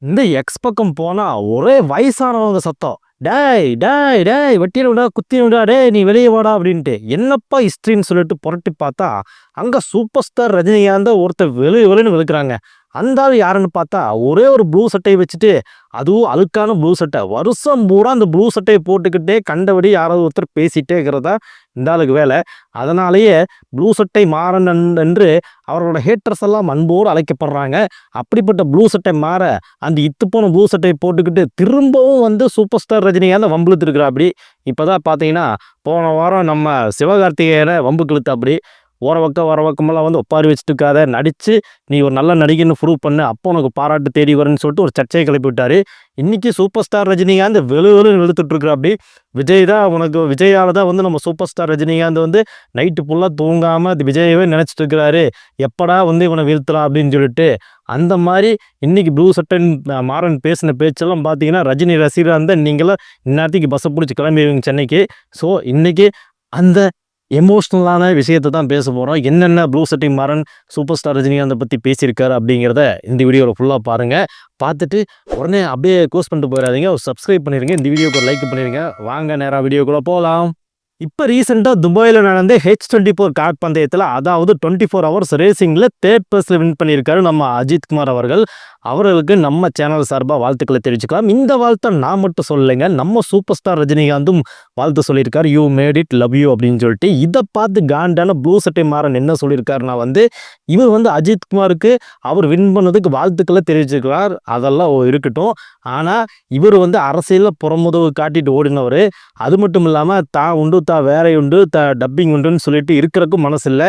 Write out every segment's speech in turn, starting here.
இந்த எக்ஸ் பக்கம் போனா ஒரே வயசானவங்க சத்தம். டேய் டேய் டேய் வெட்டின விடா குத்தி விடா டேய் நீ வெளியே வாடா அப்படின்ட்டு என்னப்பா ஹிஸ்ட்ரின்னு சொல்லிட்டு புரட்டி பார்த்தா அங்க சூப்பர் ஸ்டார் ரஜினிகாந்த் ஒருத்தர் வெளின்னு வெளுக்கிறாங்க. அந்த ஆள் யாருன்னு பார்த்தா ஒரே ஒரு ப்ளூ சட்டையை வச்சுட்டு, அதுவும் அழுக்கான ப்ளூ சட்டை, வருஷம் பூரா அந்த ப்ளூ சட்டையை போட்டுக்கிட்டே கண்டபடி யாராவது ஒருத்தர் பேசிட்டே இருக்கிறதா இந்த ஆளுக்கு வேலை. அதனாலேயே ப்ளூ சட்டை மாறன் என்று அவரோட ஹேட்டர்ஸ் எல்லாம் அன்போடு அழைக்கப்படுறாங்க. அப்படிப்பட்ட ப்ளூ சட்டை மாற அந்த இத்துப்போன ப்ளூ சட்டையை போட்டுக்கிட்டு திரும்பவும் வந்து சூப்பர் ஸ்டார் ரஜினிகாந்த் வம்புழுத்து இருக்கிறா. அப்படி இப்போதான் பார்த்தீங்கன்னா போன வாரம் நம்ம சிவகார்த்திகேயனை வம்புக்கு இழுத்தா. அப்படி ஓர பக்கம் வர பக்கமெல்லாம் வந்து ஒப்பாரி வச்சுட்டு இருக்காத, நடித்து நீ ஒரு நல்ல நடிகன்னு ப்ரூவ் பண்ணு, அப்போ உனக்கு பாராட்டு தேடி வரும்னு சொல்லிட்டு ஒரு சர்ச்சையை கிளப்பி விட்டார். இன்றைக்கி சூப்பர் ஸ்டார் ரஜினிகாந்த் வெளுன்னு வெளுத்துட்ருக்குற. அப்படி விஜய் தான் உனக்கு, விஜயால் தான் வந்து நம்ம சூப்பர் ஸ்டார் ரஜினிகாந்த் வந்து நைட்டு ஃபுல்லாக தூங்காமல் அது விஜயவே நினச்சிட்டு இருக்கிறாரு, எப்படா வந்து இவனை வீழ்த்தலாம் அப்படின்னு சொல்லிட்டு. அந்த மாதிரி இன்றைக்கி ப்ளூ சட்டன் மாறன் பேசின பேச்செல்லாம் பார்த்தீங்கன்னா ரஜினி ரசிகராக இருந்தால் நீங்களாம் இந்நேரத்துக்கு பஸ்ஸை பிடிச்சி கிளம்பிடுவீங்க சென்னைக்கு. ஸோ இன்றைக்கி அந்த எமோஷ்னலான விஷயத்தை தான் பேச போகிறோம். என்னென்ன ப்ளூ சட்டை மாறன் சூப்பர் ஸ்டார் ரஜினிகாந்தை பற்றி பேசியிருக்காரு அப்படிங்கிறத இந்த வீடியோவில் ஃபுல்லாக பாருங்கள். பார்த்துட்டு உடனே அப்படியே க்ளோஸ் பண்ணிட்டு போயிடாதீங்க, ஒரு சப்ஸ்கிரைப் பண்ணிடுங்க, இந்த வீடியோக்கு ஒரு லைக் பண்ணிடுங்க. வாங்க நேராக வீடியோக்குள்ளே போகலாம். இப்போ ரீசெண்டாக துபாயில் நடந்த H24 கார் பந்தயத்தில், அதாவது 24 ஹவர்ஸ் ரேசிங்கில் தேர்ட் பிளேஸில் வின் பண்ணியிருக்காரு நம்ம அஜித் குமார் அவர்கள். அவர்களுக்கு நம்ம சேனல் சார்பாக வாழ்த்துக்களை தெரிவிச்சுக்கலாம். இந்த வாழ்த்தை நான் மட்டும் சொல்லலைங்க, நம்ம சூப்பர் ஸ்டார் ரஜினிகாந்தும் வாழ்த்து சொல்லியிருக்காரு. You made it, love you அப்படின்னு சொல்லிட்டு. இதை பார்த்து காண்டான ப்ளூ சட்டை மாறன் என்ன சொல்லியிருக்காருன்னா வந்து இவர் வந்து அஜித் குமாருக்கு அவர் வின் பண்ணதுக்கு வாழ்த்துக்களை தெரிவிச்சிருக்கிறார். அதெல்லாம் இருக்கட்டும். ஆனால் இவர் வந்து அரசியலில் புறமுதவு காட்டிட்டு ஓடினவர். அது மட்டும் இல்லாமல் தான் உண்டு வேற உண்டு டப்பிங் உண்டுன்னு சொல்லிட்டு இருக்கிறதுக்கும் மனசு இல்லை.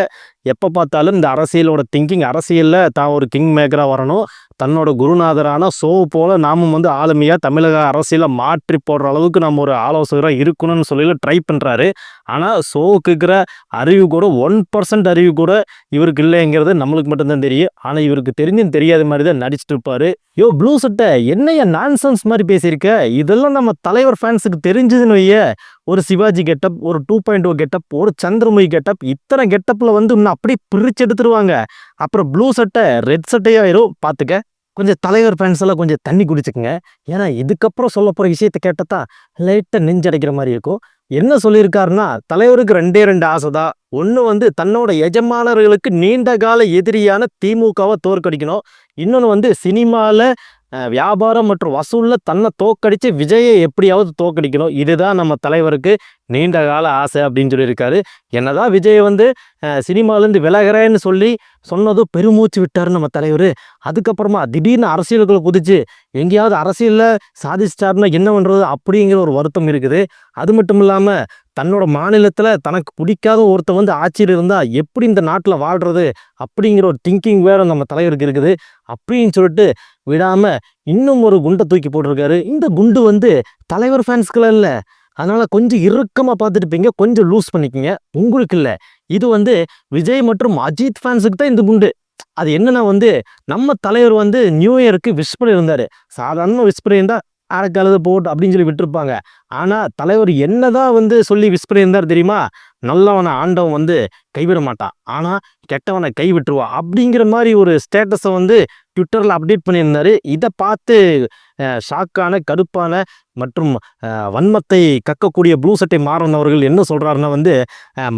எப்போ பார்த்தாலும் இந்த அரசியலோட திங்கிங், அரசியலில் தான் ஒரு கிங் மேக்கராக வரணும், தன்னோட குருநாதரான சோ போல் நாமும் வந்து ஆளுமையாக தமிழக அரசியலை மாற்றி போடுற அளவுக்கு நம்ம ஒரு ஆலோசகராக இருக்கணும்னு சொல்லி ட்ரை பண்ணுறாரு. ஆனால் சோவுக்கு இருக்கிற அறிவு கூட 1% அறிவு கூட இவருக்கு இல்லைங்கிறது நம்மளுக்கு மட்டும்தான் தெரியும். ஆனால் இவருக்கு தெரிஞ்சும் தெரியாத மாதிரி தான் நடிச்சுட்டு இருப்பார். யோ ப்ளூ சட்டை என்னையா நான்சென்ஸ் மாதிரி பேசியிருக்க, இதெல்லாம் நம்ம தலைவர் ஃபேன்ஸுக்கு தெரிஞ்சதுன்னு வைய. ஒரு சிவாஜி கெட்டப், ஒரு 2.0 கெட்டப், ஒரு சந்திரமுகி கெட்டப், இத்தனை கெட்டப்பில் வந்து இன்னும் அப்படியே பிரித்து எடுத்துருவாங்க. அப்புறம் ப்ளூ சட்டை ரெட் சட்டையாயிரும். பார்த்துக்க, கொஞ்சம் தலைவர் ஃபேன்ஸ் எல்லாம் கொஞ்சம் தண்ணி குடிச்சுக்குங்க. ஏன்னா இதுக்கப்புறம் சொல்ல போகிற விஷயத்தை கேட்டதான் லைட்டாக நெஞ்சடைக்கிற மாதிரி இருக்கும். என்ன சொல்லியிருக்காருன்னா, தலைவருக்கு 2 ஆசை தான். ஒன்று வந்து தன்னோட எஜமானர்களுக்கு நீண்ட கால எதிரியான திமுகவை தோற்கடிக்கணும். இன்னொன்று வந்து சினிமாவில் வியாபாரம் மற்றும் வசூலில் தன்னை தோக்கடித்து விஜயை எப்படியாவது தோக்கடிக்கணும். இதுதான் நம்ம தலைவருக்கு நீண்ட கால ஆசை அப்படின்னு சொல்லியிருக்காரு. என்னதான் விஜய் வந்து சினிமாலேருந்து விலகிறேன்னு சொன்னதும் பெருமூச்சு விட்டார் நம்ம தலைவர். அதுக்கப்புறமா திடீர்னு அரசியலுக்குள்ள குதிச்சு எங்கேயாவது அரசியலில் சாதிச்சிட்டாருன்னா என்ன பண்ணுறது அப்படிங்கிற ஒரு வருத்தம் இருக்குது. அது மட்டும் இல்லாமல் தன்னோட மாநிலத்தில் தனக்கு பிடிக்காத ஒருத்தர் வந்து ஆட்சியில் இருந்தால் எப்படி இந்த நாட்டில் வாழ்கிறது அப்படிங்கிற ஒரு திங்கிங் வேறு நம்ம தலைவருக்கு இருக்குது. அப்படின்னு சொல்லிட்டு விடாமல் இன்னும் ஒரு குண்டை தூக்கி போட்டிருக்காரு. இந்த குண்டு வந்து தலைவர் ஃபேன்ஸ்க்குலாம் இல்லை, அதனால் கொஞ்சம் இறுக்கமாக பார்த்துட்டுப்பீங்க, கொஞ்சம் லூஸ் பண்ணிக்கிங்க, உங்களுக்கு இல்லை. இது வந்து விஜய் மற்றும் அஜித் ஃபேன்ஸுக்கு தான் இந்த குண்டு. அது என்னன்னா வந்து நம்ம தலைவர் வந்து நியூ இயருக்கு விஷ் பண்ணியிருந்தார். சாதாரணமாக விஷ் பண்ணியிருந்தால் அரைக்காலது போட்டு அப்படின்னு சொல்லி விட்டுருப்பாங்க. ஆனால் தலைவர் என்னதான் வந்து சொல்லி விஷ் பண்ணியிருந்தார் தெரியுமா, நல்லவனை ஆண்டவன் வந்து கைவிட மாட்டான், ஆனால் கெட்டவனை கை விட்டுருவா அப்படிங்கிற மாதிரி ஒரு ஸ்டேட்டஸை வந்து ட்விட்டரில் அப்டேட் பண்ணியிருந்தார். இதை பார்த்து ஷாக்கான, கடுப்பான மற்றும் வன்மத்தை கக்கக்கூடிய ப்ளூ சட்டை மாறன் அவர்கள் என்ன சொல்கிறாருன்னா வந்து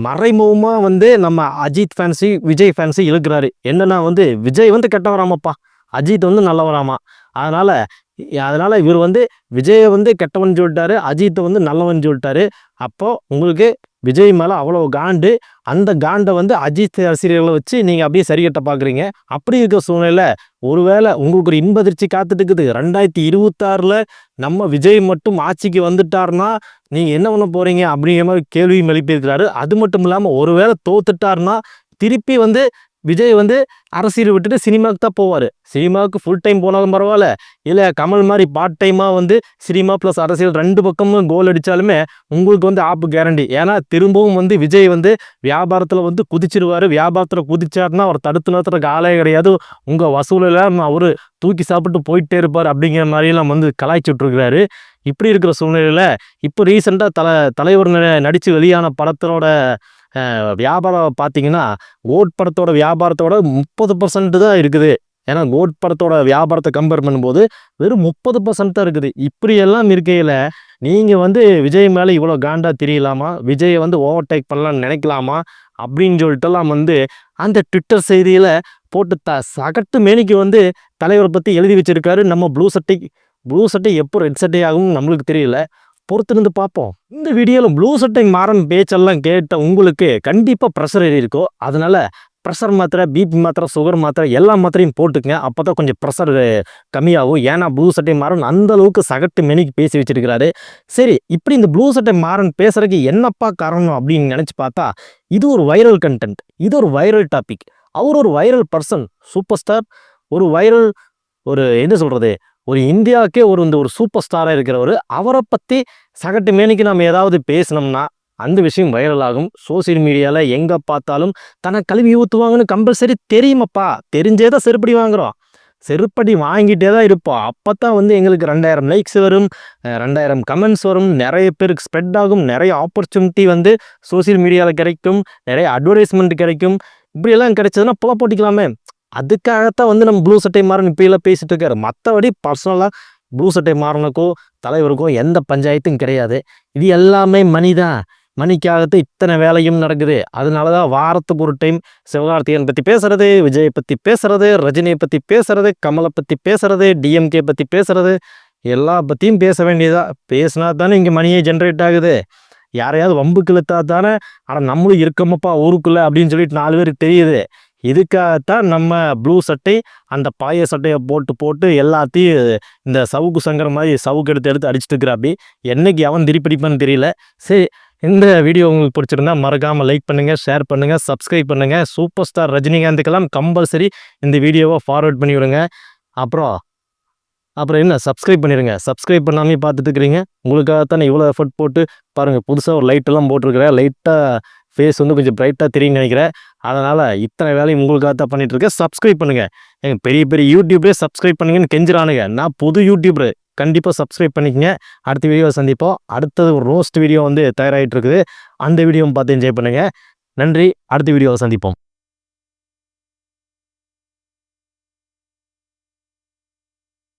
மறைமுகமாக வந்து நம்ம அஜித் ஃபேன்ஸு விஜய் ஃபேன்ஸு இழுக்கிறாரு. என்னன்னா வந்து விஜய் வந்து கெட்டவராமப்பா, அஜித் வந்து நல்லவராமா. அதனால் இவர் வந்து விஜயை வந்து கெட்டவன் சொல்லிட்டாரு, அஜித்தை வந்து நல்லவன் சொல்லிட்டாரு. அப்போது உங்களுக்கு விஜய் மேலே அவ்வளோ காண்டு, அந்த காண்டை வந்து அஜித் ரசிகர்களை வச்சு நீங்கள் அப்படியே சரிகட்ட பார்க்குறீங்க. அப்படி இருக்கிற சூழ்நிலையில் ஒருவேளை உங்களுக்கு ஒரு இன்பதிர்ச்சி காத்துட்டு இருக்குது. 2026 நம்ம விஜய் மட்டும் ஆட்சிக்கு வந்துட்டார்னா நீங்கள் என்ன பண்ண போகிறீங்க அப்படிங்கிற மாதிரி கேள்வியும் எழுப்பியிருக்கிறாரு. அது மட்டும் இல்லாமல் ஒருவேளை தோத்துட்டார்னா திருப்பி வந்து விஜய் வந்து அரசியல் விட்டுட்டு சினிமாவுக்கு தான் போவார். சினிமாவுக்கு ஃபுல் டைம் போனாலும் பரவாயில்ல, இல்லை கமல் மாதிரி பார்ட் டைமாக வந்து சினிமா ப்ளஸ் அரசியல் 2 பக்கமும் கோல் அடித்தாலுமே உங்களுக்கு வந்து ஆப்பு கேரண்டி. ஏன்னா திரும்பவும் வந்து விஜய் வந்து வியாபாரத்தில் வந்து குதிச்சிருவார். வியாபாரத்தில் குதிச்சாருன்னா அவர் தடுத்து நிறுத்துறதுக்கு ஆளே கிடையாது. உங்கள் வசூலில் அவர் தூக்கி சாப்பிட்டு போயிட்டே இருப்பார் அப்படிங்கிற மாதிரியெல்லாம் வந்து கலாய்ச்சிட்ருக்கிறாரு. இப்படி இருக்கிற சூழ்நிலையில் இப்போ ரீசெண்டாக தலைவர் நடித்து வெளியான படத்தோட வியாபாரம் பார்த்தீங்கன்னா ஓட் படத்தோட வியாபாரத்தோட 30% தான் இருக்குது. ஏன்னா கோட் படத்தோட வியாபாரத்தை கம்பேர் பண்ணும்போது வெறும் 30% தான் இருக்குது. இப்படியெல்லாம் இருக்கையில் நீங்கள் வந்து விஜய் மேலே இவ்வளோ காண்டா தெரியலாமா, விஜயை வந்து ஓவர்டேக் பண்ணலான்னு நினைக்கலாமா அப்படின்னு சொல்லிட்டுலாம் வந்து அந்த ட்விட்டர் செய்தியில் போட்டு சகட்டு மேனிக்கு வந்து தலைவரை பற்றி எழுதி வச்சிருக்காரு. நம்ம ப்ளூ சட்டை எப்போ ரெட் சட்டை ஆகும் நம்மளுக்கு தெரியல, பொறுத்திருந்து பார்ப்போம். இந்த வீடியோவில் ப்ளூ சட்டை மாறன் பேச்செல்லாம் கேட்ட உங்களுக்கு கண்டிப்பாக ப்ரெஷர் ஏறி இருக்கும். அதனால் ப்ரெஷர் மாத்திரை, பிபி மாத்திரை, சுகர் மாத்திரை எல்லா மாத்திரையும் போட்டுக்கங்க. அப்போ தான் கொஞ்சம் ப்ரெஷர் கம்மியாகும். ஏன்னா ப்ளூ சட்டை மாறன் அந்தளவுக்கு சகட்டு மெனிக்கு பேசி வச்சிருக்கிறாரு. சரி, இப்படி இந்த ப்ளூ சட்டை மாறன் பேசுறதுக்கு என்னப்பா காரணம் அப்படின்னு நினச்சி பார்த்தா இது ஒரு வைரல் கண்டென்ட், இது ஒரு வைரல் டாபிக். அவர் ஒரு வைரல் பர்சன், சூப்பர் ஸ்டார், ஒரு என்ன சொல்கிறது, ஒரு இந்தியாவுக்கே ஒரு சூப்பர் ஸ்டாராக இருக்கிறவர். அவரை பற்றி சகட்டு மேனிக்கு நம்ம ஏதாவது பேசினோம்னா அந்த விஷயம் வைரல் ஆகும். சோசியல் மீடியாவில் எங்கே பார்த்தாலும் தன்னை கழுவி ஊற்றுவாங்கன்னு கம்பல்சரி தெரியுமப்பா. தெரிஞ்சே தான் செருப்படி வாங்குகிறோம், செருப்படி வாங்கிட்டே தான் இருப்போம். அப்போ தான் வந்து எங்களுக்கு 2000 லைக்ஸ் வரும், 2000 கமெண்ட்ஸ் வரும், நிறைய பேருக்கு ஸ்ப்ரெட் ஆகும், நிறைய ஆப்பர்ச்சுனிட்டி வந்து சோசியல் மீடியாவில் கிடைக்கும், நிறைய அட்வர்டைஸ்மெண்ட் கிடைக்கும். இப்படியெல்லாம் கிடைச்சதுன்னா புல போட்டிக்கலாமே. அதுக்காகத்தான் வந்து நம்ம ப்ளூ சட்டை மாறன் இப்படியெல்லாம் பேசிட்டு இருக்காரு. மற்றபடி பர்சனலாக ப்ளூ சட்டை மாறனுக்கோ தலைவருக்கோ எந்த பஞ்சாயத்தும் கிடையாது. இது எல்லாமே மணிக்காகத்தான் இத்தனை வேலையும் நடக்குது. அதனால தான் வாரத்துக்கு ஒரு டைம் சிவகார்த்திகேயன் பற்றி பேசுறது, விஜயை பற்றி பேசுறது, ரஜினியை பற்றி பேசுறது, கமலை பற்றி பேசுறது, டிஎம்கே பற்றி பேசுறது, எல்லா பற்றியும் பேச வேண்டியதா. பேசினா தானே இங்கே மணியே ஜென்ரேட் ஆகுது. யாரையாவது வம்புக்கு இழுத்தா தானே ஆனால் நம்மளும் இருக்கமப்பா ஊருக்குள்ளே அப்படின்னு சொல்லிட்டு 4 பேருக்கு தெரியுது. இதுக்காகத்தான் நம்ம ப்ளூ சட்டை அந்த பாய சட்டையை போட்டு எல்லாத்தையும் இந்த சவுக்கு சங்கர மாதிரி சவுக்கு எடுத்து அடிச்சுட்டு இருக்கிறாப்படி. என்னைக்கு அவன் திருப்பிடிப்பான்னு தெரியல. சரி, இந்த வீடியோ உங்களுக்கு பிடிச்சிருந்தா மறக்காமல் லைக் பண்ணுங்கள், ஷேர் பண்ணுங்கள், சப்ஸ்கிரைப் பண்ணுங்கள். சூப்பர் ஸ்டார் ரஜினிகாந்துக்கெல்லாம் கம்பல்சரி இந்த வீடியோவை ஃபார்வர்ட் பண்ணி விடுங்க. அப்புறம் என்ன, சப்ஸ்கிரைப் பண்ணிடுங்க. சப்ஸ்கிரைப் பண்ணாமே பார்த்துட்டு இருக்கிறீங்க. உங்களுக்காகத்தான் இவ்வளோ எஃபர்ட் போட்டு பாருங்கள். புதுசாக ஒரு லைட்டெல்லாம் போட்டிருக்கிறேன். லைட்டாக ஃபேஸ் வந்து கொஞ்சம் பிரைட்டாக தெரியும்னு நினைக்கிறேன். அதனால் இத்தனை வேலையும் உங்களுக்காகத்தான் பண்ணிகிட்ருக்கேன். சப்ஸ்கிரைப் பண்ணுங்கள். எங்கள் பெரிய யூடியூபரே சப்ஸ்கிரைப் பண்ணுங்கன்னு கெஞ்சுறானுங்க. நான் புது யூடியூபரு, கண்டிப்பாக சப்ஸ்கிரைப் பண்ணிக்கங்க. அடுத்த வீடியோவை சந்திப்போம். அடுத்தது ஒரு ரோஸ்ட் வீடியோ வந்து தயாராகிட்டு இருக்குது. அந்த வீடியோவும் பார்த்து என்ஜாய் பண்ணுங்கள். நன்றி. அடுத்த வீடியோவை சந்திப்போம்.